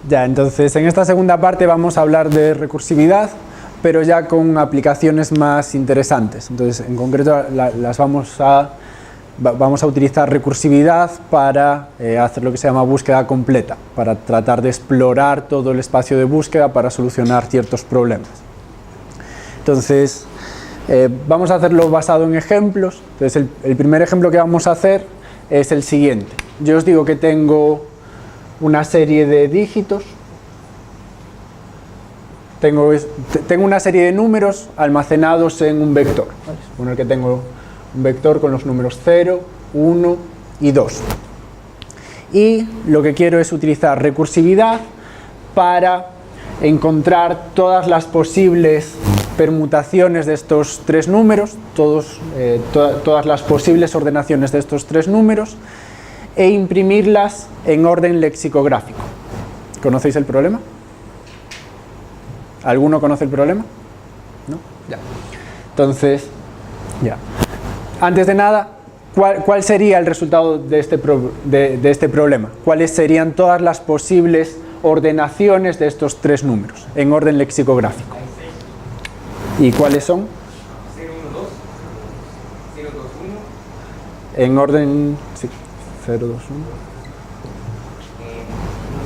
Ya, entonces en esta segunda parte vamos a hablar de recursividad, pero ya con aplicaciones más interesantes. Entonces, en concreto, vamos a utilizar recursividad para hacer lo que se llama búsqueda completa, para tratar de explorar todo el espacio de búsqueda para solucionar ciertos problemas. Entonces, vamos a hacerlo basado en ejemplos. Entonces, el primer ejemplo que vamos a hacer es el siguiente. Yo os digo que tengo una serie de dígitos, tengo una serie de números almacenados en un vector. ¿Vale? Supone que tengo un vector con los números 0, 1 y 2. Y lo que quiero es utilizar recursividad para encontrar todas las posibles permutaciones de estos tres números, todas las posibles ordenaciones de estos tres números, e imprimirlas en orden lexicográfico. ¿Conocéis el problema? ¿Alguno conoce el problema? ¿No? Ya. Entonces, ya. Antes de nada, ¿cuál sería el resultado de este problema? ¿Cuáles serían todas las posibles ordenaciones de estos tres números en orden lexicográfico? ¿Y cuáles son? 0, 1, 2, 0, 2, 1. En orden... Sí. 0, 2, 1. 1,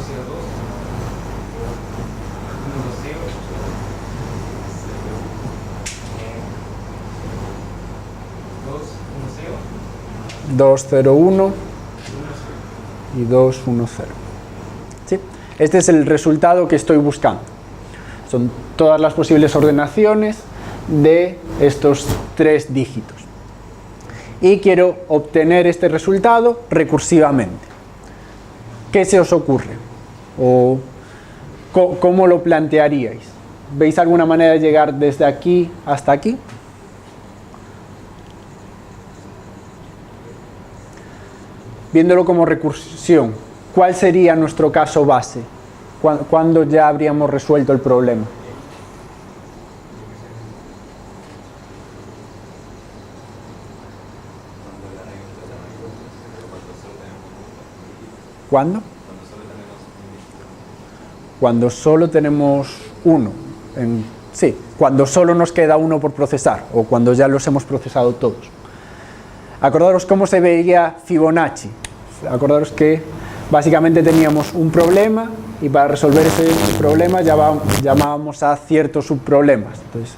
0, 2. 1, 2, 0. 2, 0, 1 y 2, 1, 0. ¿Sí? Este es el resultado que estoy buscando. Son todas las posibles ordenaciones de estos tres dígitos. Y quiero obtener este resultado recursivamente. ¿Qué se os ocurre? ¿O cómo lo plantearíais? ¿Veis alguna manera de llegar desde aquí hasta aquí? Viéndolo como recursión, ¿cuál sería nuestro caso base? ¿Cuándo ya habríamos resuelto el problema? ¿Cuándo? Cuando solo tenemos uno. Sí, cuando solo nos queda uno por procesar, o cuando ya los hemos procesado todos. Acordaros cómo se veía Fibonacci. Acordaros que básicamente teníamos un problema y para resolver ese problema llamábamos a ciertos subproblemas. Entonces,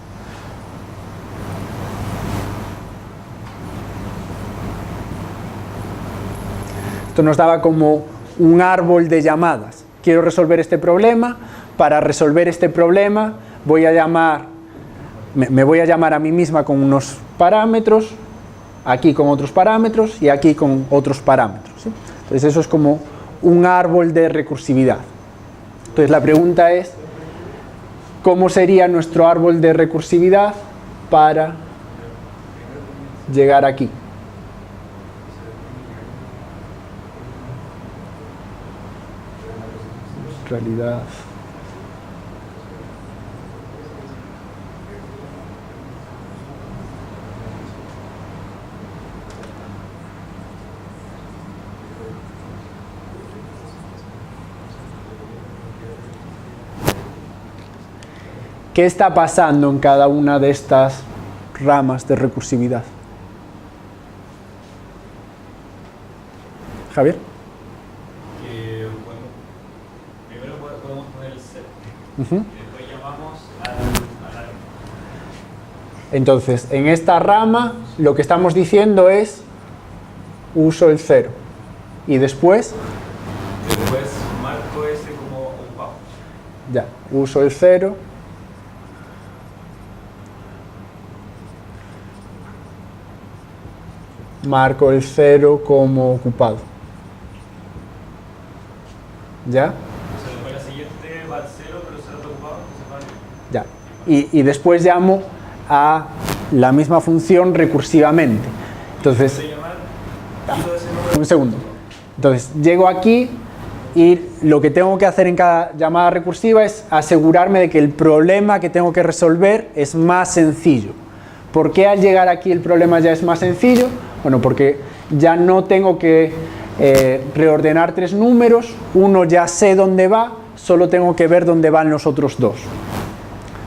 esto nos daba como un árbol de llamadas. Quiero resolver este problema. Para resolver este problema me voy a llamar a mí misma con unos parámetros, aquí con otros parámetros y aquí con otros parámetros. ¿Sí? Entonces eso es como un árbol de recursividad. Entonces la pregunta es, ¿cómo sería nuestro árbol de recursividad para llegar aquí? Realidad. ¿Qué está pasando en cada una de estas ramas de recursividad? Javier. Bueno, primero podemos poner el set. Después llamamos al árbol. Entonces, en esta rama lo que estamos diciendo es uso el 0 y después marco ese como ocupado. Ya, uso el 0 marco el 0 como ocupado. ¿Ya? O sea, después la siguiente va al 0, pero 0 está ocupado, entonces Ya. Y después llamo a la misma función recursivamente. Entonces, un segundo. Entonces, llego aquí y lo que tengo que hacer en cada llamada recursiva es asegurarme de que el problema que tengo que resolver es más sencillo. ¿Por qué al llegar aquí el problema ya es más sencillo? Bueno, porque ya no tengo que reordenar tres números, uno ya sé dónde va, solo tengo que ver dónde van los otros dos.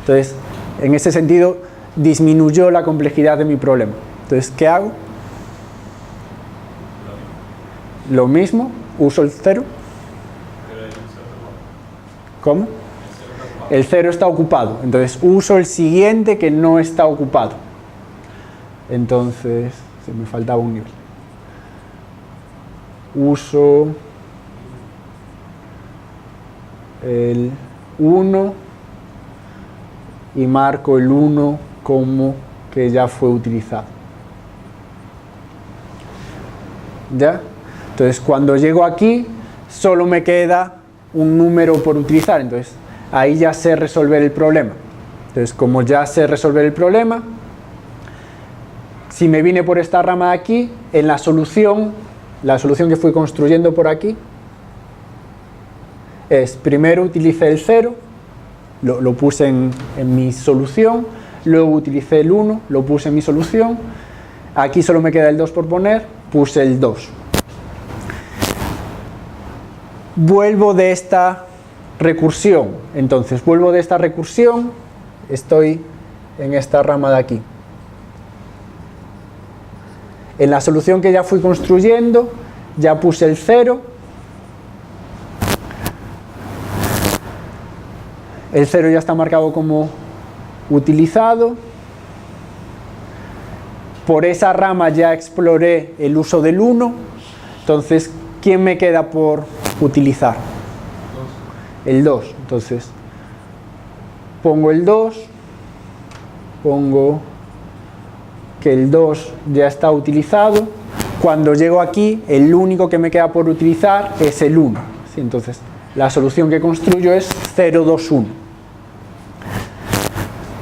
Entonces, en ese sentido, disminuyó la complejidad de mi problema. Entonces, ¿qué hago? Lo mismo, uso el 0. ¿Cómo? El 0 está ocupado. Entonces, uso el siguiente que no está ocupado. Entonces, se me faltaba un nivel. Uso el 1 y marco el 1 como que ya fue utilizado. ¿Ya? Entonces, cuando llego aquí, solo me queda un número por utilizar. Entonces, ahí ya sé resolver el problema. Entonces, como ya sé resolver el problema, si me vine por esta rama de aquí, en la solución que fui construyendo por aquí, es primero utilicé el 0, lo puse en mi solución, luego utilicé el 1, lo puse en mi solución, aquí solo me queda el 2 por poner, puse el 2. Vuelvo de esta recursión, entonces vuelvo de esta recursión, estoy en esta rama de aquí. En la solución que ya fui construyendo, ya puse el 0. El 0 ya está marcado como utilizado. Por esa rama ya exploré el uso del 1. Entonces, ¿quién me queda por utilizar? El 2. Entonces, pongo el 2. Pongo que el 2 ya está utilizado. Cuando llego aquí, el único que me queda por utilizar es el 1. ¿Sí? Entonces, la solución que construyo es 0, 2, 1.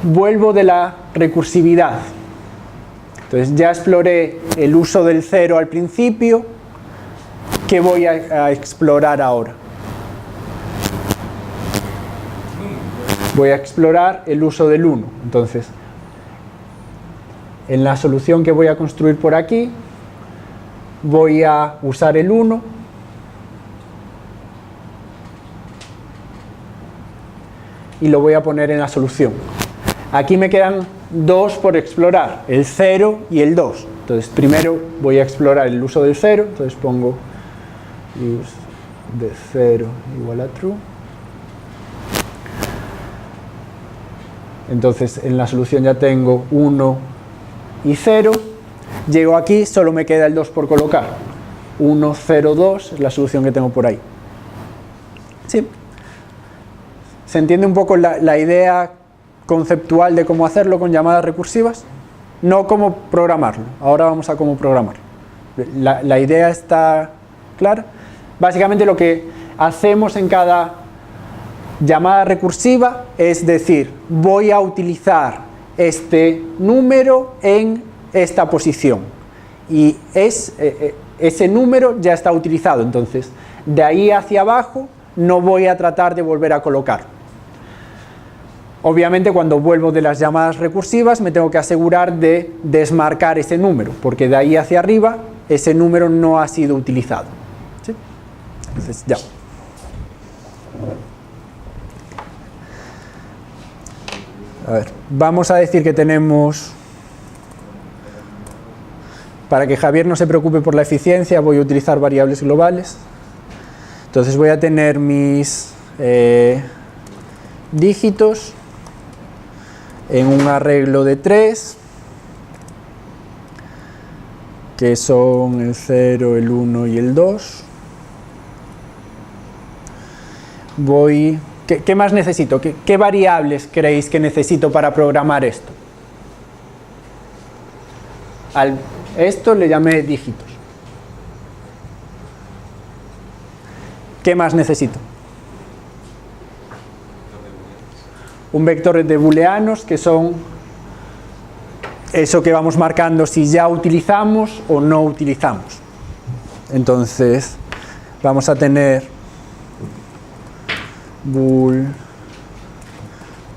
Vuelvo de la recursividad. Entonces, ya exploré el uso del 0 al principio. ¿Qué voy a explorar ahora? Voy a explorar el uso del 1. Entonces, en la solución que voy a construir por aquí, voy a usar el 1 y lo voy a poner en la solución. Aquí me quedan dos por explorar, el 0 y el 2. Entonces, primero voy a explorar el uso del 0, entonces pongo use de 0 igual a true. Entonces, en la solución ya tengo 1 y 0, llego aquí, solo me queda el 2 por colocar. 1, 0, 2 es la solución que tengo por ahí. ¿Sí? ¿Se entiende un poco la idea conceptual de cómo hacerlo con llamadas recursivas? No cómo programarlo, ahora vamos a cómo programarlo. La idea está clara. Básicamente lo que hacemos en cada llamada recursiva es decir, voy a utilizar este número en esta posición y ese número ya está utilizado, entonces de ahí hacia abajo no voy a tratar de volver a colocar. Obviamente cuando vuelvo de las llamadas recursivas me tengo que asegurar de desmarcar ese número, porque de ahí hacia arriba ese número no ha sido utilizado. ¿Sí? Entonces ya. A ver, vamos a decir que tenemos, para que Javier no se preocupe por la eficiencia, voy a utilizar variables globales. Entonces voy a tener mis dígitos en un arreglo de 3, que son el 0, el 1 y el 2. ¿Qué más necesito? ¿Qué variables creéis que necesito para programar esto? Esto le llamé dígitos. ¿Qué más necesito? Un vector de booleanos, que son eso que vamos marcando si ya utilizamos o no utilizamos. Entonces, vamos a tener bool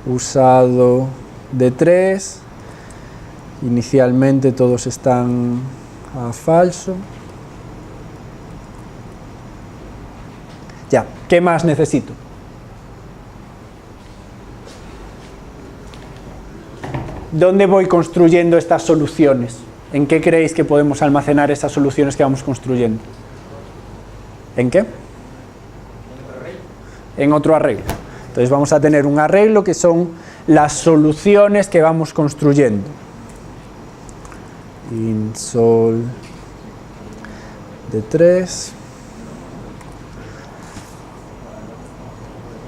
usado de 3. Inicialmente todos están a falso. Ya, ¿qué más necesito? ¿dónde voy construyendo estas soluciones? ¿En qué creéis que podemos almacenar esas soluciones que vamos construyendo? ¿En qué? En otro arreglo. Entonces vamos a tener un arreglo que son las soluciones que vamos construyendo. Int sol de 3.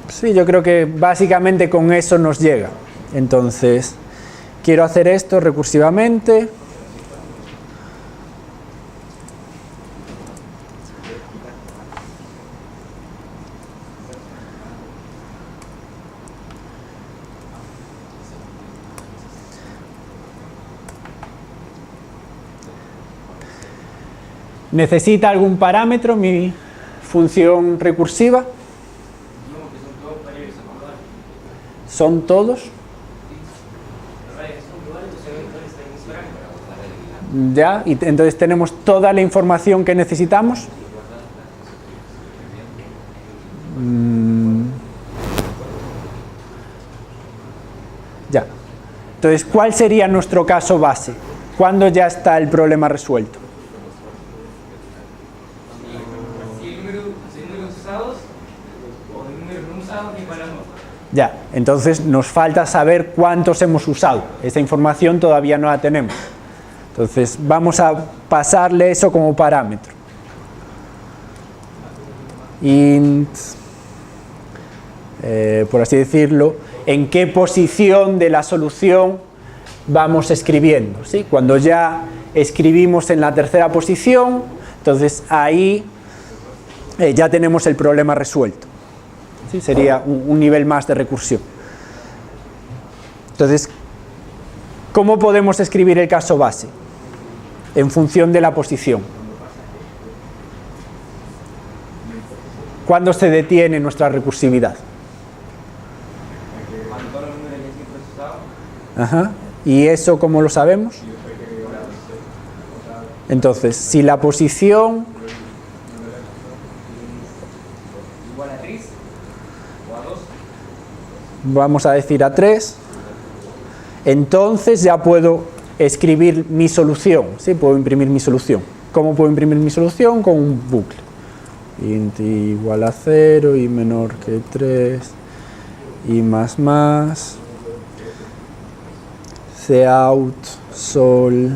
Sí, yo creo que básicamente con eso nos llega. Entonces, quiero hacer esto recursivamente. ¿Necesita algún parámetro mi función recursiva? ¿Son todos? ¿Ya? ¿Y entonces tenemos toda la información que necesitamos? Ya. Entonces, ¿cuál sería nuestro caso base? ¿Cuándo ya está el problema resuelto? Ya, entonces nos falta saber cuántos hemos usado. Esa información todavía no la tenemos. Entonces vamos a pasarle eso como parámetro. Int, por así decirlo, en qué posición de la solución vamos escribiendo, ¿sí? Cuando ya escribimos en la tercera posición, entonces ahí ya tenemos el problema resuelto. ¿Sí? Sería un nivel más de recursión. Entonces, ¿cómo podemos escribir el caso base? En función de la posición. ¿Cuándo se detiene nuestra recursividad? Ajá. ¿Y eso cómo lo sabemos? Entonces, si la posición vamos a decir a 3, entonces ya puedo escribir mi solución, ¿sí? Puedo imprimir mi solución. ¿Cómo puedo imprimir mi solución? Con un bucle. Int igual a 0 y menor que 3 y más cout sol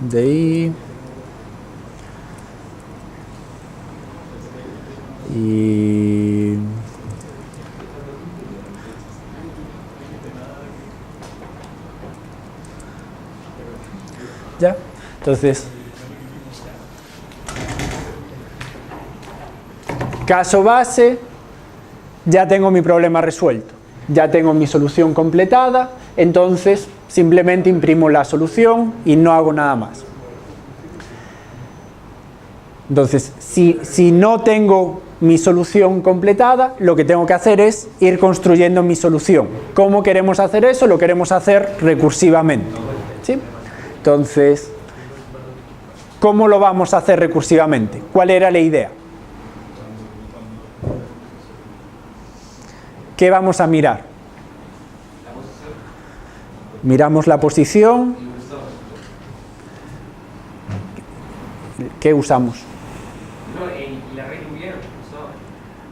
de i y ¿ya? Entonces, caso base, ya tengo mi problema resuelto, ya tengo mi solución completada, entonces simplemente imprimo la solución y no hago nada más. Entonces, si no tengo mi solución completada, lo que tengo que hacer es ir construyendo mi solución. ¿Cómo queremos hacer eso? Lo queremos hacer recursivamente, ¿sí? Entonces, ¿cómo lo vamos a hacer recursivamente? ¿Cuál era la idea? ¿Qué vamos a mirar? Miramos la posición. ¿Qué usamos?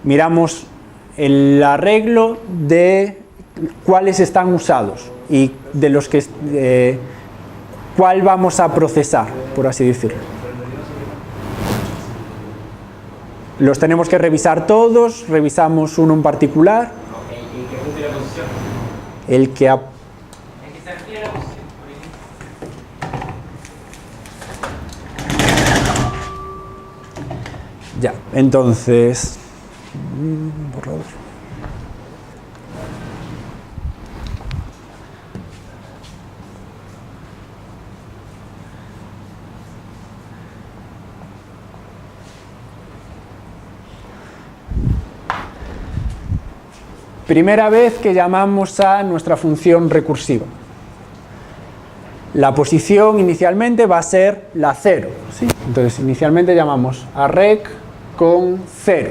Miramos el arreglo de cuáles están usados y de los que cuál vamos a procesar, por así decirlo. Los tenemos que revisar todos, revisamos uno en particular. El que ya, entonces borrador. Primera vez que llamamos a nuestra función recursiva. La posición inicialmente va a ser la 0, ¿sí? Entonces inicialmente llamamos a rec con 0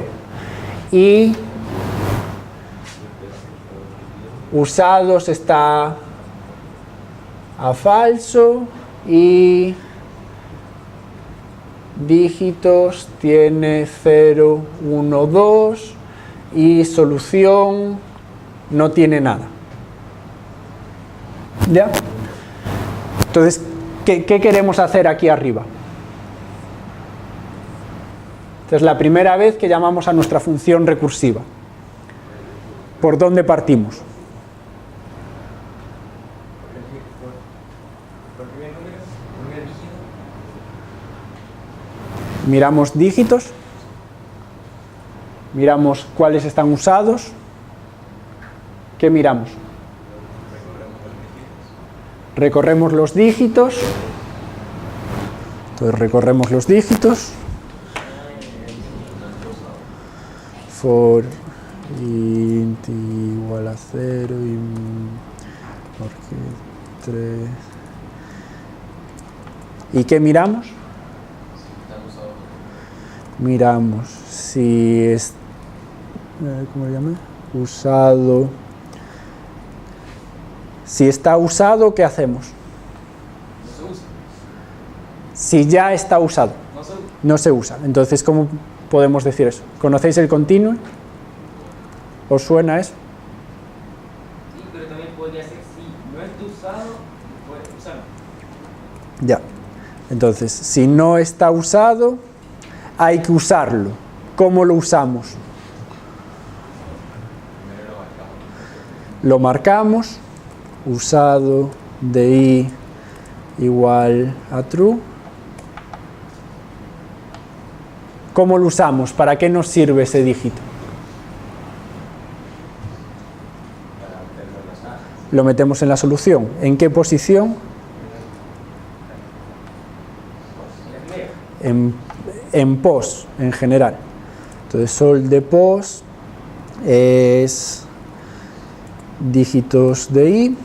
y usados está a falso y dígitos tiene 0, 1, 2 y solución no tiene nada. ¿Ya? Entonces, ¿qué queremos hacer aquí arriba? Esta es la primera vez que llamamos a nuestra función recursiva. ¿Por dónde partimos? Por primer número, primer dígito. Miramos dígitos, miramos cuáles están usados. ¿Qué miramos? Recorremos los dígitos. Entonces recorremos los dígitos. For int igual a 0 y porque 3. ¿Y qué miramos? Miramos si es, ¿cómo se llama? Usado. Si está usado, ¿qué hacemos? No se usa. Si ya está usado, No se usa. no se usa. Entonces, ¿cómo podemos decir eso? ¿Conocéis el continuo? ¿Os suena eso? Sí, pero también podría ser si no está usado, puedes usarlo. Ya. Entonces, si no está usado, hay que usarlo. ¿Cómo lo usamos? Lo marcamos. Usado de i igual a true. ¿Cómo lo usamos? ¿Para qué nos sirve ese dígito? Lo metemos en la solución. ¿En qué posición? En pos, en general. Entonces, sol de pos es dígitos de i.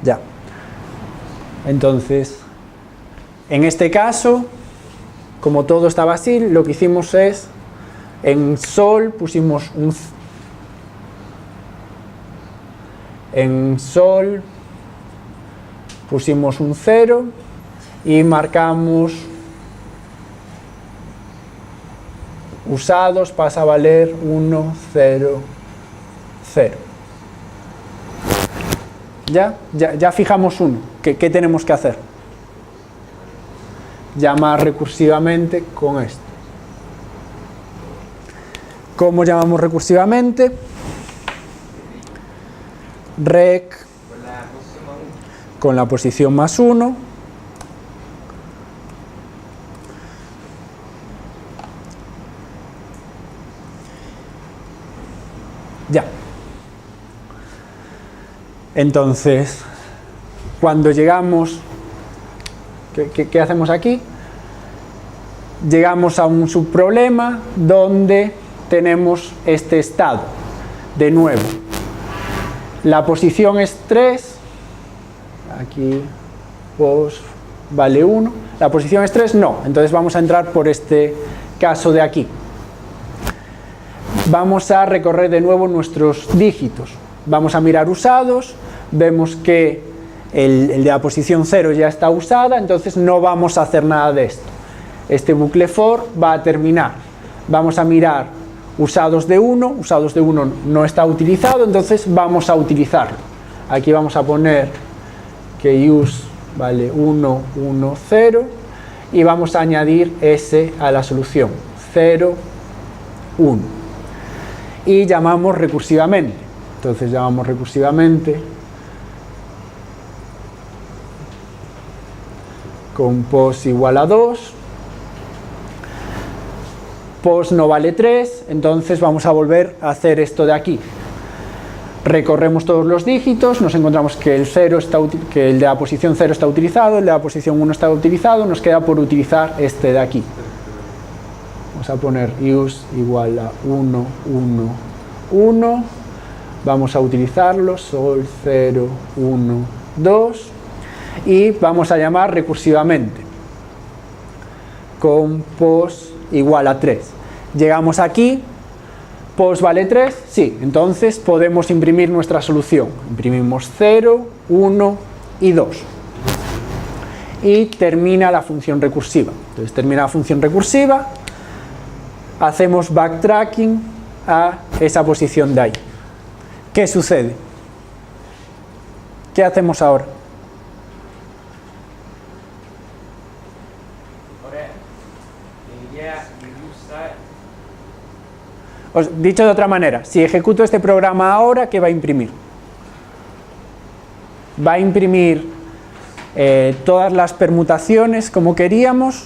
Ya. Entonces, en este caso, como todo estaba así, lo que hicimos es, en sol pusimos un 0 y marcamos usados, pasa a valer 1, 0, 0. Ya fijamos uno. ¿Qué tenemos que hacer? Llamar recursivamente con esto. ¿Cómo llamamos recursivamente? Rec con la posición más 1. Ya. Entonces, cuando llegamos, ¿qué hacemos aquí? Llegamos a un subproblema donde tenemos este estado. De nuevo, la posición es 3, aquí pos vale 1, la posición es 3, no, entonces vamos a entrar por este caso de aquí. Vamos a recorrer de nuevo nuestros dígitos, vamos a mirar usados, vemos que el de la posición 0 ya está usada, entonces no vamos a hacer nada de esto. Este bucle for va a terminar. Vamos a mirar usados de 1 no está utilizado, entonces vamos a utilizarlo. Aquí vamos a poner que use vale 1, 1, 0 y vamos a añadir s a la solución, 0, 1. Y llamamos recursivamente. Entonces llamamos recursivamente con pos igual a 2. Pos no vale 3, entonces vamos a volver a hacer esto de aquí. Recorremos todos los dígitos, nos encontramos que el de la posición 0 está utilizado, el de la posición 1 está utilizado, nos queda por utilizar este de aquí. Vamos a poner use igual a 1, 1, 1. Vamos a utilizarlo, sol 0, 1, 2. Y vamos a llamar recursivamente con pos igual a 3. Llegamos aquí, pos vale 3, sí, entonces podemos imprimir nuestra solución. Imprimimos 0, 1 y 2. Y termina la función recursiva. Entonces termina la función recursiva, hacemos backtracking a esa posición de ahí. ¿Qué sucede? ¿Qué hacemos ahora? Ahora, ya usar. Dicho de otra manera, si ejecuto este programa ahora, ¿qué va a imprimir? Va a imprimir todas las permutaciones como queríamos,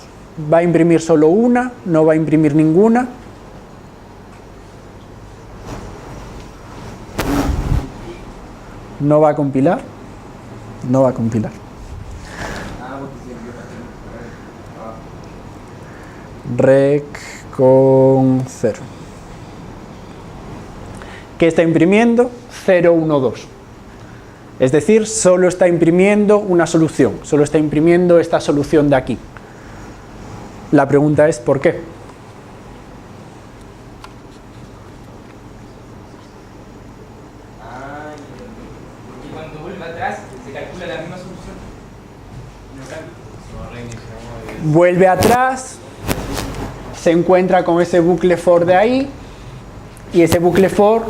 va a imprimir solo una, no va a imprimir ninguna. No va a compilar. No va a compilar. Rec con 0. ¿Qué está imprimiendo? 0, 1, 2. Es decir, solo está imprimiendo una solución, solo está imprimiendo esta solución de aquí. La pregunta es ¿por qué? Porque cuando vuelve atrás se calcula la misma solución. No cambia. Vuelve atrás, se encuentra con ese bucle for de ahí, y ese bucle for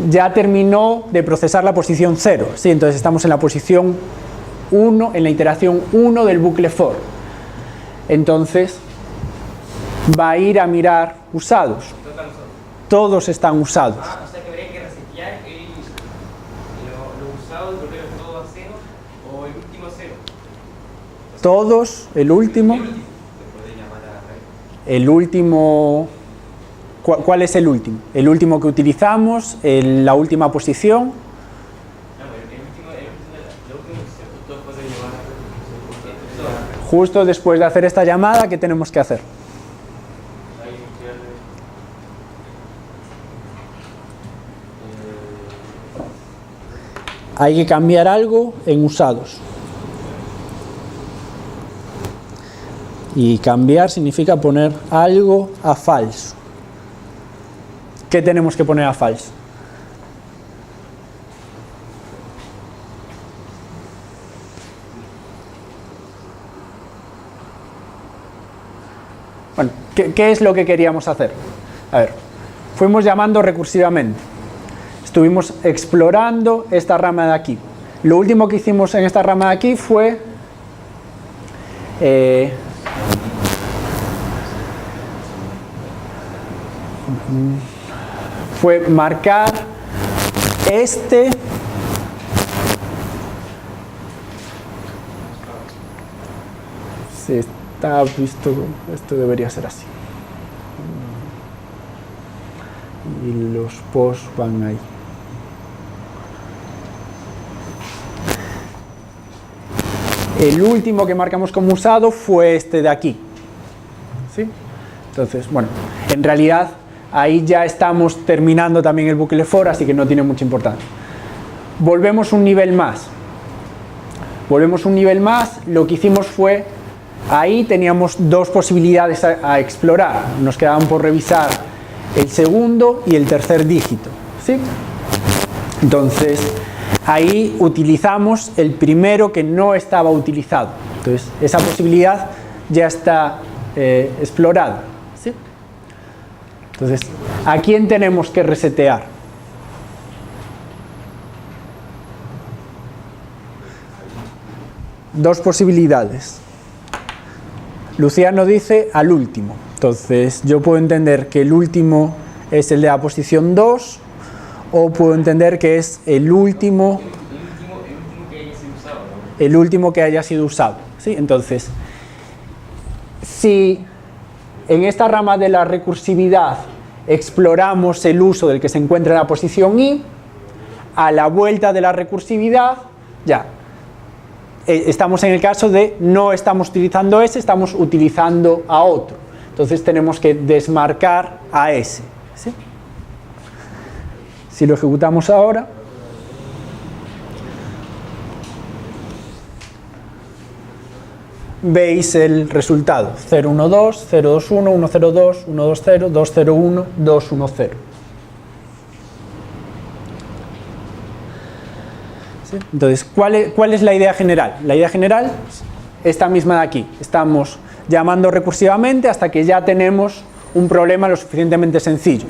ya terminó de procesar la posición 0. ¿Sí? Entonces estamos en la posición 1, en la iteración 1 del bucle for. Entonces va a ir a mirar usados. Todos están usados. O sea que habría que resetear los usados, volver todo a 0 o el último 0. Todos, el último. El último. ¿Cuál es el último? El último que utilizamos, la última posición. Justo después de hacer esta llamada, ¿qué tenemos que hacer? Hay que cambiar algo en usados. Y cambiar significa poner algo a falso. ¿Qué tenemos que poner a falso? Bueno, ¿qué es lo que queríamos hacer? A ver, fuimos llamando recursivamente. Estuvimos explorando esta rama de aquí. Lo último que hicimos en esta rama de aquí fue marcar este si está visto, esto debería ser así y los posts van ahí. El último que marcamos como usado fue este de aquí, ¿sí? Entonces, bueno, en realidad ahí ya estamos terminando también el bucle for, así que no tiene mucha importancia. Volvemos un nivel más. Lo que hicimos fue, ahí teníamos dos posibilidades a explorar. Nos quedaban por revisar el segundo y el tercer dígito, ¿sí? Entonces, ahí utilizamos el primero que no estaba utilizado. Entonces, esa posibilidad ya está explorada, ¿sí? Entonces, ¿a quién tenemos que resetear? Dos posibilidades. Luciano dice al último. Entonces, yo puedo entender que el último es el de la posición 2, o puedo entender que es el último que haya sido usado, ¿no? El último que haya sido usado, ¿sí? Entonces, si en esta rama de la recursividad exploramos el uso del que se encuentra en la posición i, a la vuelta de la recursividad, ya, estamos en el caso de no estamos utilizando ese, estamos utilizando a otro. Entonces tenemos que desmarcar a ese, ¿sí? Si lo ejecutamos ahora, veis el resultado: 012, 021, 102, 120, 201, 210. ¿sí? Entonces, ¿cuál es la idea general? La idea general es esta misma de aquí. Estamos llamando recursivamente hasta que ya tenemos un problema lo suficientemente sencillo.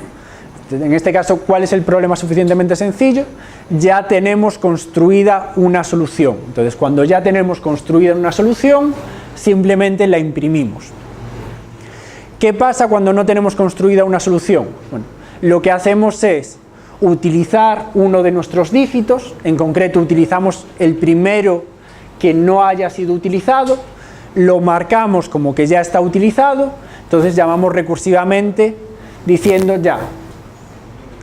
En este caso, ¿cuál es el problema suficientemente sencillo? Ya tenemos construida una solución. Entonces, cuando ya tenemos construida una solución, simplemente la imprimimos. ¿Qué pasa cuando no tenemos construida una solución? Bueno, lo que hacemos es utilizar uno de nuestros dígitos, en concreto utilizamos el primero que no haya sido utilizado, lo marcamos como que ya está utilizado, entonces llamamos recursivamente diciendo ya,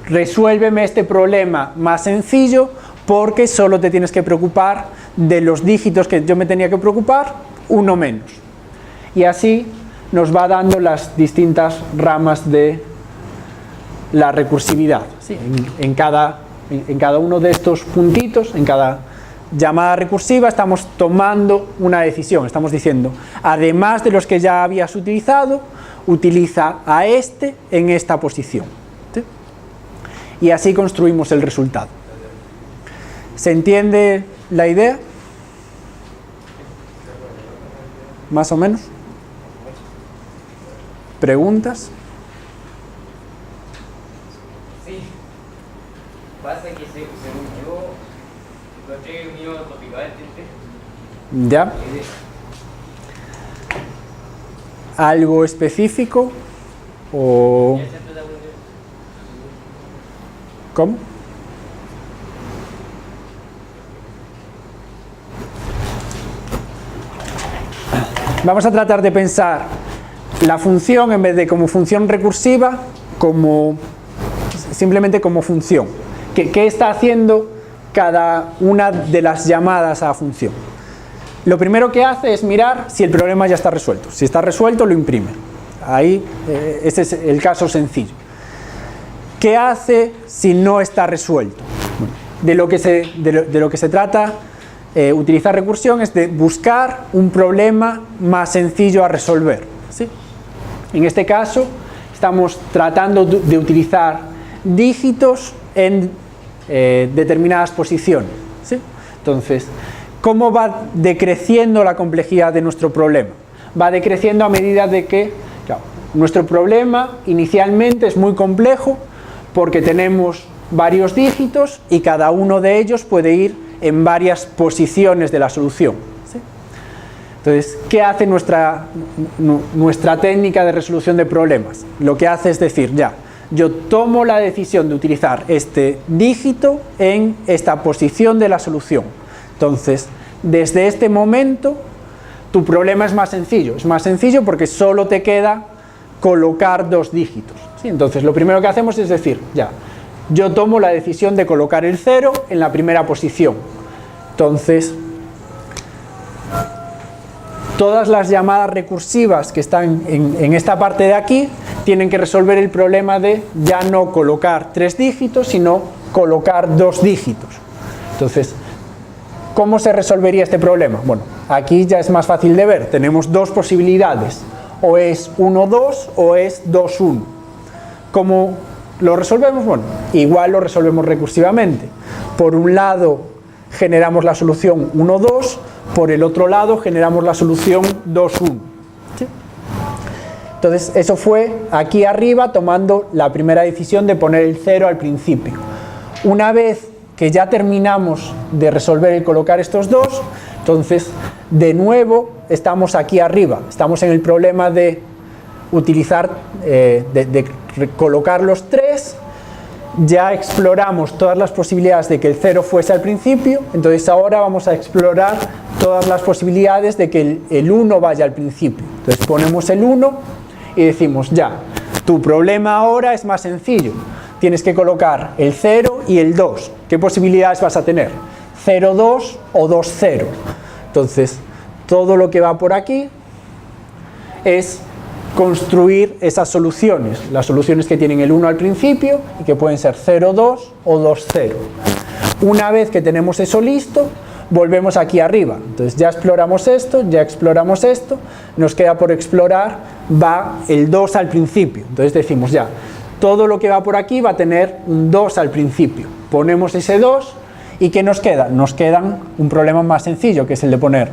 resuélveme este problema más sencillo porque solo te tienes que preocupar de los dígitos que yo me tenía que preocupar, uno menos. Y así nos va dando las distintas ramas de la recursividad. ¿Sí? En cada uno de estos puntitos, en cada llamada recursiva, estamos tomando una decisión. Estamos diciendo, además de los que ya habías utilizado, utiliza a este en esta posición. ¿Sí? Y así construimos el resultado. ¿Se entiende la idea? ¿Más o menos? ¿Preguntas? Sí. Pasa que según yo encontré un idioma complicado de entender. ¿Ya? ¿Algo específico? ¿O cómo? Vamos a tratar de pensar la función en vez de como función recursiva, simplemente como función. ¿Qué está haciendo cada una de las llamadas a la función? Lo primero que hace es mirar si el problema ya está resuelto. Si está resuelto, lo imprime. Ahí, ese es el caso sencillo. ¿Qué hace si no está resuelto? De lo que se trata utilizar recursión es de buscar un problema más sencillo a resolver. ¿Sí? En este caso, estamos tratando de utilizar dígitos en determinadas posiciones. ¿Sí? Entonces, ¿cómo va decreciendo la complejidad de nuestro problema? Va decreciendo a medida de que, claro, nuestro problema inicialmente es muy complejo porque tenemos varios dígitos y cada uno de ellos puede ir en varias posiciones de la solución. ¿Sí? Entonces, ¿qué hace nuestra técnica de resolución de problemas? Lo que hace es decir, ya, yo tomo la decisión de utilizar este dígito en esta posición de la solución. Entonces, desde este momento, tu problema es más sencillo. Es más sencillo porque solo te queda colocar dos dígitos. ¿Sí? Entonces, lo primero que hacemos es decir, ya, yo tomo la decisión de colocar el 0 en la primera posición. Entonces, todas las llamadas recursivas que están en esta parte de aquí tienen que resolver el problema de ya no colocar 3 dígitos, sino colocar 2 dígitos. Entonces, ¿cómo se resolvería este problema? Bueno, aquí ya es más fácil de ver. Tenemos dos posibilidades. O es 1-2 o es 2-1. ¿Cómo lo resolvemos? Bueno, igual lo resolvemos recursivamente. Por un lado generamos la solución 1-2, por el otro lado generamos la solución 2-1. ¿Sí? Entonces eso fue aquí arriba tomando la primera decisión de poner el 0 al principio. Una vez que ya terminamos de resolver y colocar estos dos, entonces de nuevo estamos aquí arriba, estamos en el problema de utilizar, de colocar los 3, ya exploramos todas las posibilidades de que el 0 fuese al principio, entonces ahora vamos a explorar todas las posibilidades de que el 1 vaya al principio. Entonces ponemos el 1 y decimos, ya, tu problema ahora es más sencillo, tienes que colocar el 0 y el 2. ¿Qué posibilidades vas a tener? 0-2 o 2-0. Entonces, todo lo que va por aquí es construir esas soluciones, las soluciones que tienen el 1 al principio y que pueden ser 0-2 o 2-0. Una vez que tenemos eso listo, volvemos aquí arriba. Entonces ya exploramos esto, nos queda por explorar, va el 2 al principio. Entonces decimos ya, todo lo que va por aquí va a tener un 2 al principio. Ponemos ese 2 ¿Y qué nos queda? Nos queda un problema más sencillo, que es el de poner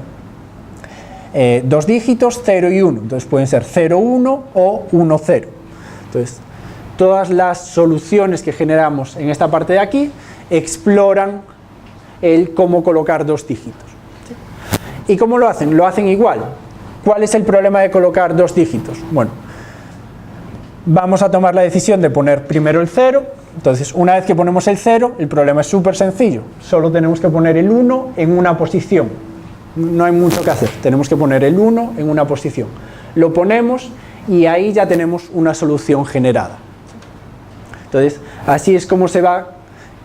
dos dígitos, 0 y 1. Entonces pueden ser 0, 1 o 1, 0. Entonces, todas las soluciones que generamos en esta parte de aquí exploran el cómo colocar dos dígitos. ¿Y cómo lo hacen? Lo hacen igual. ¿Cuál es el problema de colocar dos dígitos? Bueno, vamos a tomar la decisión de poner primero el 0. Entonces, una vez que ponemos el 0, el problema es súper sencillo. Solo tenemos que poner el 1 en una posición. No hay mucho que hacer. Tenemos que poner el 1 en una posición. Lo ponemos y ahí ya tenemos una solución generada. Entonces, así es como se va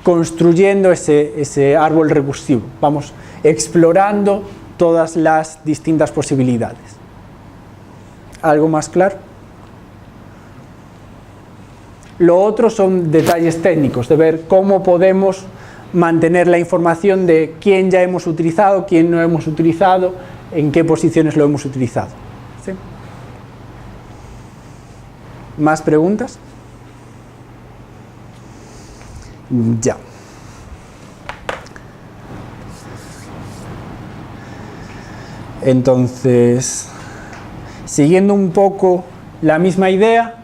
construyendo ese árbol recursivo. Vamos explorando todas las distintas posibilidades. ¿Algo más claro? Lo otro son detalles técnicos, de ver cómo podemos mantener la información de quién ya hemos utilizado, quién no hemos utilizado, en qué posiciones lo hemos utilizado. ¿Sí? ¿Más preguntas? Ya. Entonces, siguiendo un poco la misma idea,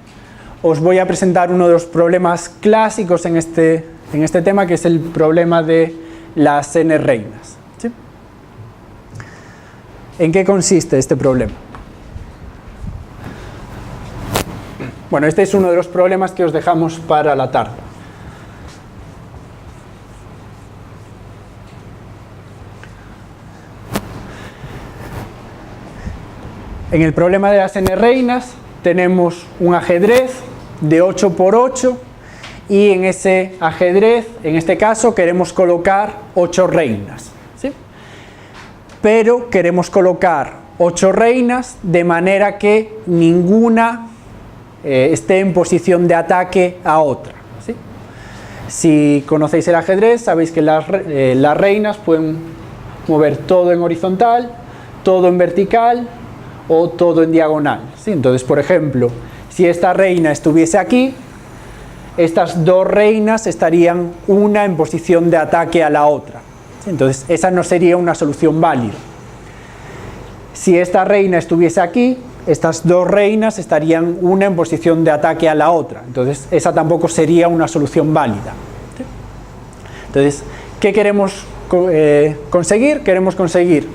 os voy a presentar uno de los problemas clásicos en este tema, que es el problema de las n reinas. ¿Sí? ¿En qué consiste este problema? Bueno, este es uno de los problemas que os dejamos para la tarde. En el problema de las n reinas tenemos un ajedrez de 8 por 8 y en ese ajedrez, en este caso, queremos colocar 8 reinas. ¿Sí? Pero queremos colocar 8 reinas de manera que ninguna esté en posición de ataque a otra. ¿Sí? Si conocéis el ajedrez, sabéis que las reinas pueden mover todo en horizontal, todo en vertical o todo en diagonal. ¿Sí? Entonces, por ejemplo, si esta reina estuviese aquí, estas dos reinas estarían una en posición de ataque a la otra. ¿Sí? Entonces, esa no sería una solución válida. Si esta reina estuviese aquí, estas dos reinas estarían una en posición de ataque a la otra. Entonces, esa tampoco sería una solución válida. ¿Sí? Entonces, ¿qué queremos conseguir? Queremos conseguir,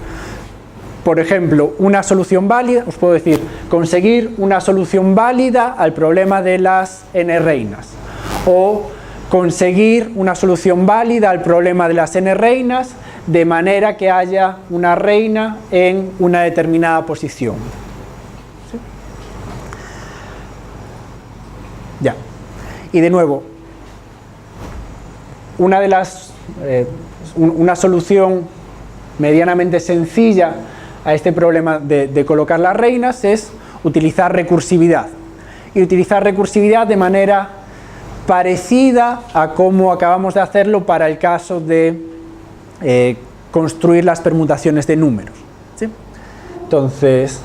por ejemplo, una solución válida. Os puedo decir, conseguir una solución válida al problema de las n reinas, o conseguir una solución válida al problema de las n reinas de manera que haya una reina en una determinada posición. ¿Sí? Ya. Y de nuevo, una solución medianamente sencilla a este problema de colocar las reinas es utilizar recursividad. Y utilizar recursividad de manera parecida a cómo acabamos de hacerlo para el caso de construir las permutaciones de números. ¿Sí? Entonces,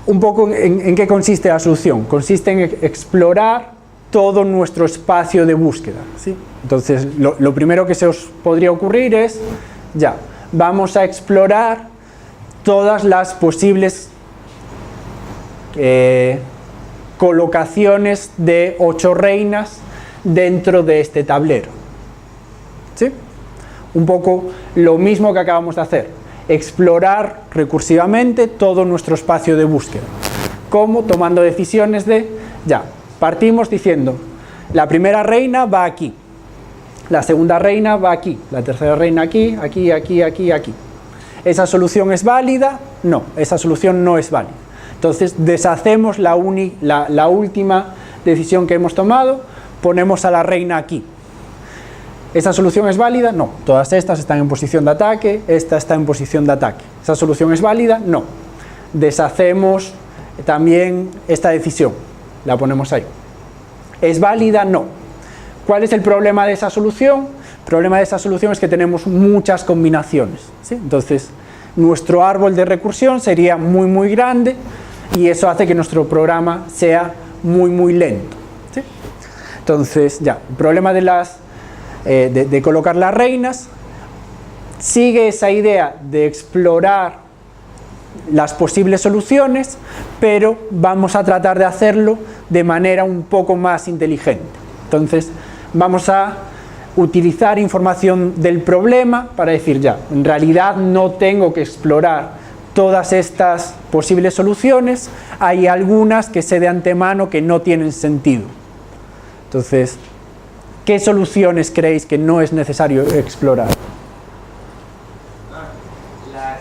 un poco en qué consiste la solución. Consiste en explorar todo nuestro espacio de búsqueda. ¿Sí? Entonces, lo primero que se os podría ocurrir es, ya, vamos a explorar todas las posibles colocaciones de 8 reinas dentro de este tablero. ¿Sí? Un poco lo mismo que acabamos de hacer, explorar recursivamente todo nuestro espacio de búsqueda. ¿Cómo? Tomando decisiones de, ya, partimos diciendo, la primera reina va aquí, la segunda reina va aquí, la tercera reina aquí, aquí, aquí, aquí, aquí. ¿Esa solución es válida? No, esa solución no es válida. Entonces deshacemos la última decisión que hemos tomado, ponemos a la reina aquí. ¿Esa solución es válida? No. Todas estas están en posición de ataque, esta está en posición de ataque. ¿Esa solución es válida? No. Deshacemos también esta decisión, la ponemos ahí. ¿Es válida? No. ¿Cuál es el problema de esa solución? El problema de esa solución es que tenemos muchas combinaciones. ¿Sí? Entonces, nuestro árbol de recursión sería muy, muy grande y eso hace que nuestro programa sea muy, muy lento. ¿Sí? Entonces, ya, el problema de las de colocar las reinas. Sigue esa idea de explorar las posibles soluciones, pero vamos a tratar de hacerlo de manera un poco más inteligente. Entonces vamos a utilizar información del problema para decir, ya, en realidad no tengo que explorar todas estas posibles soluciones, hay algunas que sé de antemano que no tienen sentido. Entonces, ¿qué soluciones creéis que no es necesario explorar? Las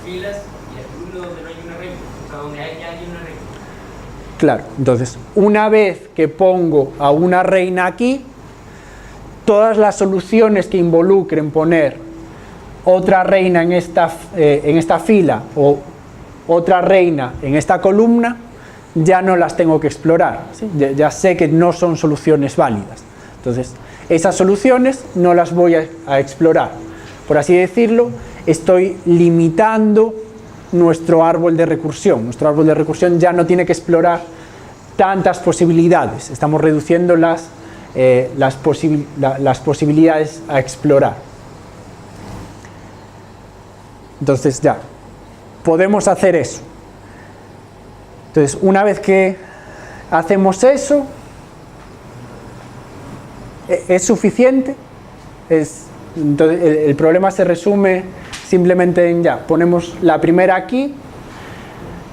filas y el punto donde no hay una reina, o sea, donde ya hay una reina. Claro, entonces, una vez que pongo a una reina aquí, todas las soluciones que involucren poner otra reina en esta fila o otra reina en esta columna, ya no las tengo que explorar, ¿sí? Ya sé que no son soluciones válidas. Entonces, esas soluciones no las voy a explorar. Por así decirlo, estoy limitando nuestro árbol de recursión. Nuestro árbol de recursión ya no tiene que explorar tantas posibilidades. Estamos reduciendo las posibilidades a explorar. Entonces ya, podemos hacer eso. Entonces, una vez que hacemos eso, ¿es suficiente? Entonces, el problema se resume simplemente en ya, ponemos la primera aquí,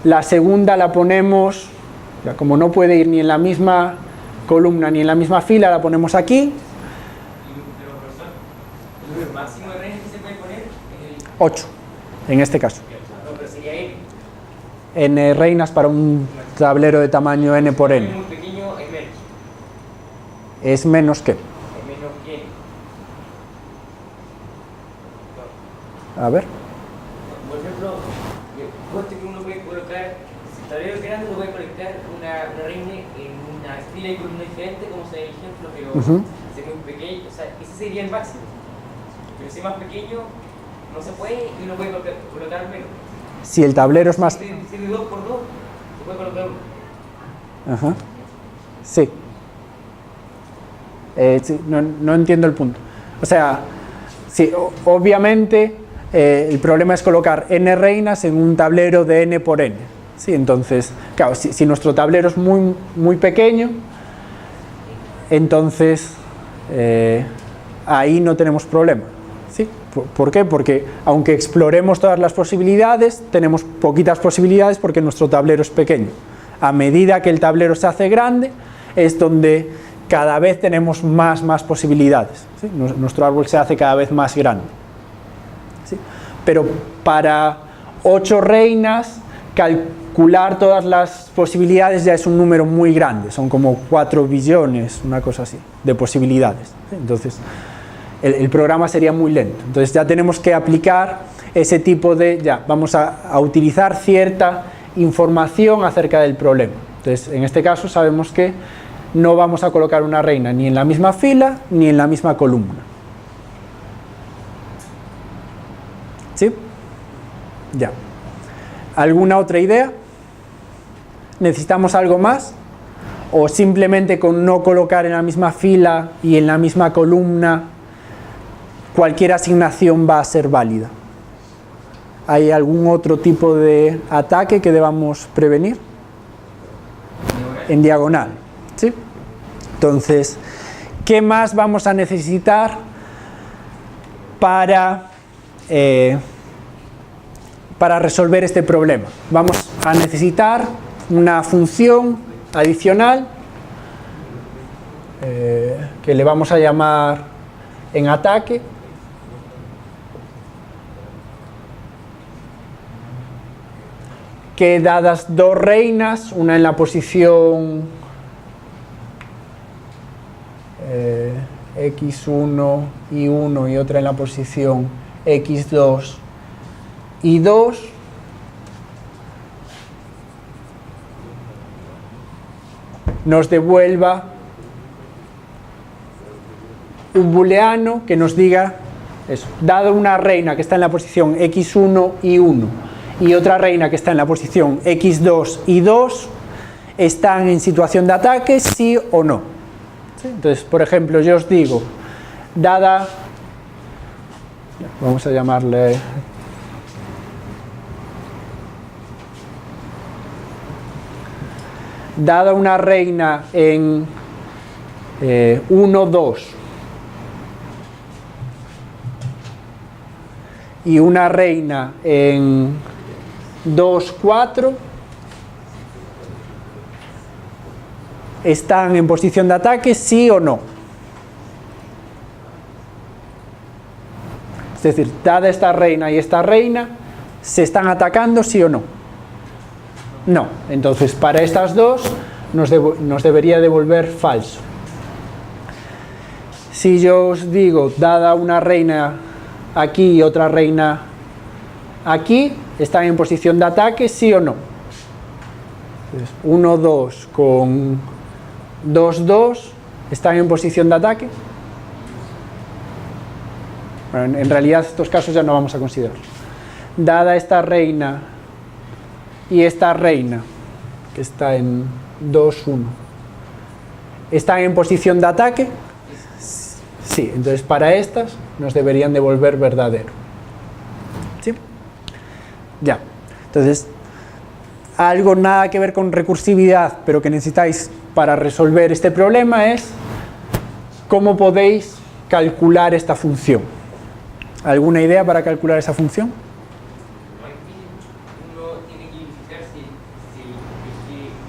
la segunda la ponemos, ya, como no puede ir ni en la misma columna ni en la misma fila, la ponemos aquí. Pero, profesor, el número máximo de reinas que se puede poner es el 8, en este caso. No, pero sería n. N reinas para un tablero de tamaño n por Si n. es muy pequeño, es menos. Es menos que. Es menos que n. A ver. Por ejemplo, puesto que uno puede colocar, si el tablero es grande, uno puede colocar una reina en una fila y columna diferente, como se ve el ejemplo, pero si es muy pequeño, o sea, ese sería el máximo. Pero si es más pequeño, no se puede y uno puede colocar menos. Si el tablero es más... Si es de 2 por 2, se puede colocar uno. Ajá. Sí. Sí, no entiendo el punto. O sea, sí, obviamente el problema es colocar n reinas en un tablero de n por n. Sí, entonces, claro, si nuestro tablero es muy pequeño, entonces ahí no tenemos problema. ¿Sí? ¿Por qué? Porque aunque exploremos todas las posibilidades, tenemos poquitas posibilidades porque nuestro tablero es pequeño. A medida que el tablero se hace grande, es donde cada vez tenemos más posibilidades. ¿Sí? Nuestro árbol se hace cada vez más grande. ¿Sí? Pero para 8 reinas, calcular todas las posibilidades ya es un número muy grande. Son como 4 billones, una cosa así, de posibilidades. ¿Sí? Entonces, el programa sería muy lento. Entonces ya tenemos que aplicar ese tipo de... Ya, vamos a utilizar cierta información acerca del problema. Entonces, en este caso sabemos que no vamos a colocar una reina ni en la misma fila ni en la misma columna. ¿Sí? Ya. ¿Alguna otra idea? ¿Necesitamos algo más? ¿O simplemente con no colocar en la misma fila y en la misma columna cualquier asignación va a ser válida? ¿Hay algún otro tipo de ataque que debamos prevenir? En diagonal. ¿Sí? Entonces, ¿qué más vamos a necesitar para resolver este problema? Vamos a necesitar una función adicional que le vamos a llamar en ataque. Que dadas 2 reinas, una en la posición x1 y 1 y otra en la posición x2 y 2, nos devuelva un booleano que nos diga eso, dado una reina que está en la posición x1 y 1 y otra reina que está en la posición x2 y 2, están en situación de ataque, sí o no. ¿Sí? Entonces, por ejemplo, yo os digo, dada, vamos a llamarle, dada una reina en 1, 2 y una reina en 2, 4, ¿están en posición de ataque, sí o no? Es decir, dada esta reina y esta reina, ¿se están atacando, sí o no? No. Entonces, para estas dos, nos debería devolver falso. Si yo os digo, dada una reina aquí y otra reina aquí, ¿están en posición de ataque, sí o no? 1, 2 con 2, 2, ¿están en posición de ataque? Bueno, en realidad estos casos ya no vamos a considerar. Dada esta reina y esta reina, que está en 2, 1, ¿están en posición de ataque? Sí, entonces para estas nos deberían devolver verdadero. ¿Sí? Ya. Entonces, algo nada que ver con recursividad, pero que necesitáis para resolver este problema es cómo podéis calcular esta función. ¿Alguna idea para calcular esa función? Uno tiene que verificar si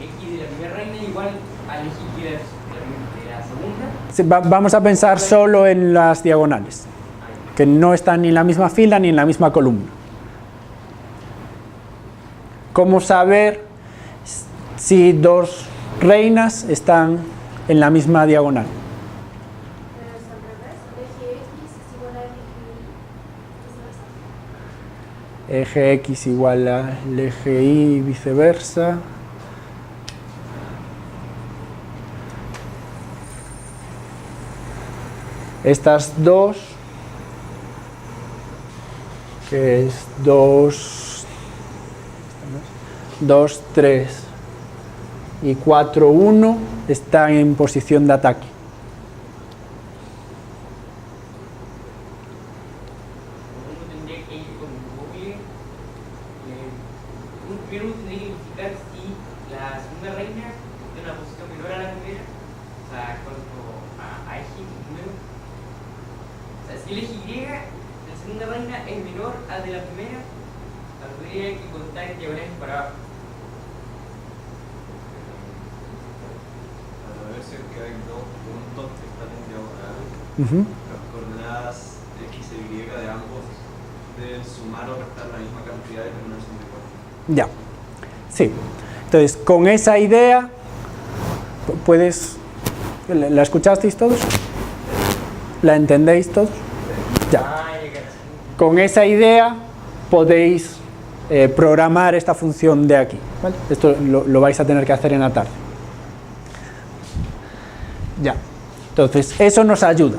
x de la primera reina es igual al x de la segunda. Sí, vamos a pensar solo en las diagonales, que no están ni en la misma fila ni en la misma columna. ¿Cómo saber si dos reinas están en la misma diagonal? Eje X igual al eje Y y viceversa. Estas dos, que es 2, 3 y 4, 1, están en posición de ataque. Primero uno tiene que verificar si la segunda reina tiene una posición menor a la primera, o sea, cuanto a eje número. O sea, si el eje Y de la segunda reina es menor al de la primera, habría que contar en diagonales para abajo. Para ver si es que hay dos puntos que están en diagonal, las coordenadas x e y de ambos deben sumar o restar la misma cantidad de terminación de cuatro. Ya, sí. Entonces, con esa idea, puedes... ¿La escuchasteis todos? ¿La entendéis todos? Ya. Con esa idea podéis programar esta función de aquí, ¿vale? Esto lo vais a tener que hacer en la tarde. Ya. Entonces, eso nos ayuda.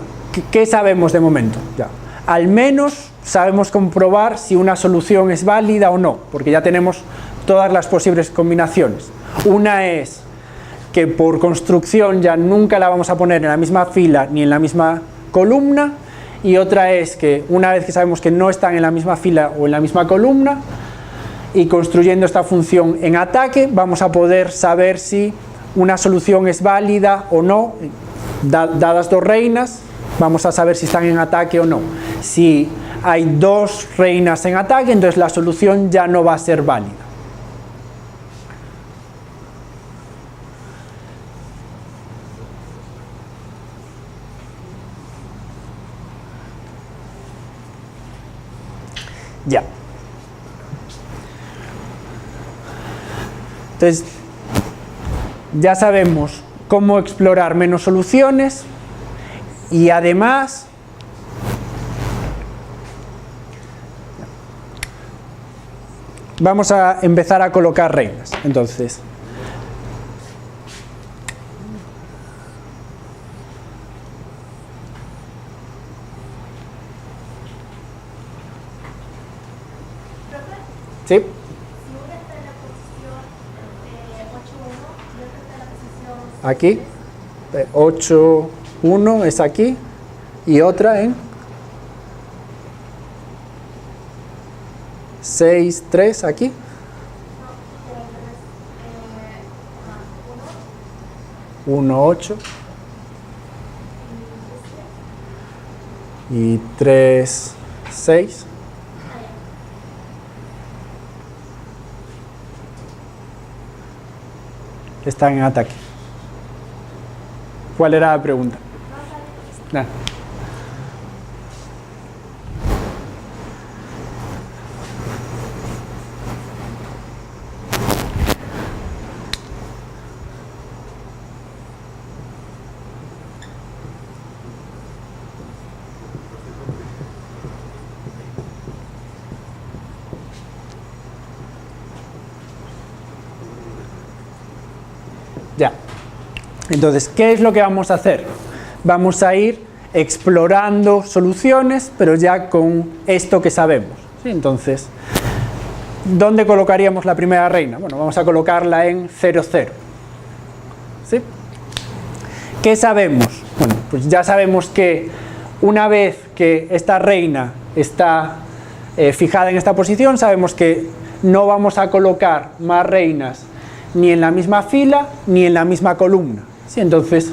¿Qué sabemos de momento? Ya. Al menos sabemos comprobar si una solución es válida o no, porque ya tenemos todas las posibles combinaciones. Una es que por construcción ya nunca la vamos a poner en la misma fila ni en la misma columna, y otra es que una vez que sabemos que no están en la misma fila o en la misma columna, y construyendo esta función en ataque, vamos a poder saber si una solución es válida o no. Dadas dos reinas, vamos a saber si están en ataque o no. Si hay dos reinas en ataque, entonces la solución ya no va a ser válida. Ya. Entonces, ya sabemos cómo explorar menos soluciones y además vamos a empezar a colocar reinas. Entonces, ¿sí? Aquí, 8, 1 es aquí y otra en 6, 3 aquí. 1, 8 y 3, 6. Están en ataque. ¿Cuál era la pregunta? Nah. Ya. Entonces, ¿qué es lo que vamos a hacer? Vamos a ir explorando soluciones, pero ya con esto que sabemos. ¿Sí? Entonces, ¿dónde colocaríamos la primera reina? Bueno, vamos a colocarla en 0, 0. ¿Sí? ¿Qué sabemos? Bueno, pues ya sabemos que una vez que esta reina está fijada en esta posición, sabemos que no vamos a colocar más reinas ni en la misma fila ni en la misma columna. ¿Sí? Entonces,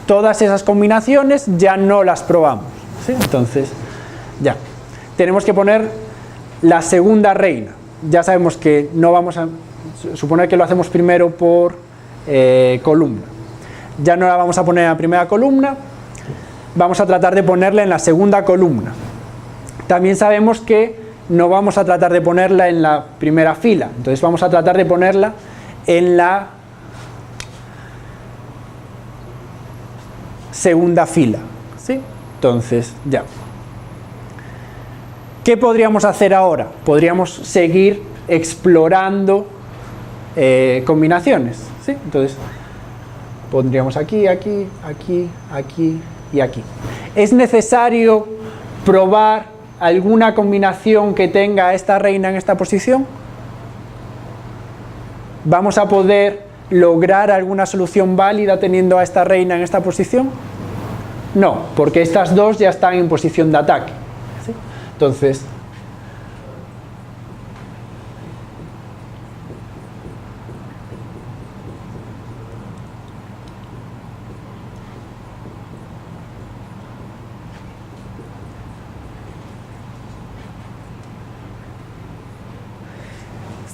todas esas combinaciones ya no las probamos. ¿Sí? Entonces, ya. Tenemos que poner la segunda reina. Ya sabemos que no vamos a suponer que lo hacemos primero por columna. Ya no la vamos a poner en la primera columna, vamos a tratar de ponerla en la segunda columna. También sabemos que no vamos a tratar de ponerla en la primera fila, entonces vamos a tratar de ponerla en la segunda fila. ¿Sí? Entonces, ya. ¿Qué podríamos hacer ahora? Podríamos seguir explorando combinaciones. ¿Sí? Entonces, pondríamos aquí, aquí, aquí, aquí y aquí. ¿Es necesario probar alguna combinación que tenga esta reina en esta posición? ¿Vamos a poder lograr alguna solución válida teniendo a esta reina en esta posición? No, porque estas dos ya están en posición de ataque. ¿Sí? Entonces,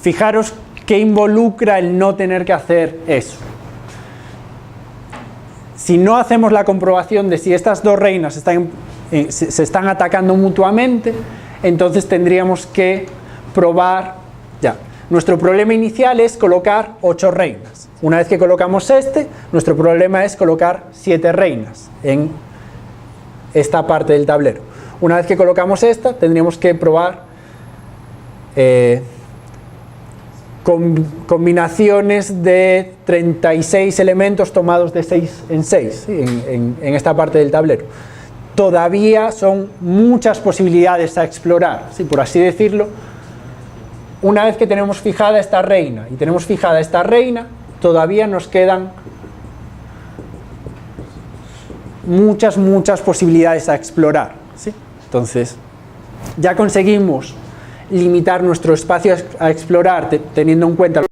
fijaros qué involucra el no tener que hacer eso. Si no hacemos la comprobación de si estas dos reinas se están atacando mutuamente, entonces tendríamos que probar ya. Nuestro problema inicial es colocar 8 reinas. Una vez que colocamos nuestro problema es colocar 7 reinas en esta parte del tablero. Una vez que colocamos esta, tendríamos que probar combinaciones de 36 elementos tomados de 6 en 6, ¿sí? en esta parte del tablero. Todavía son muchas posibilidades a explorar, ¿sí? Por así decirlo. Una vez que tenemos fijada esta reina y tenemos fijada esta reina, todavía nos quedan muchas posibilidades a explorar, ¿sí? Entonces, ya conseguimos limitar nuestro espacio a explorar teniendo en cuenta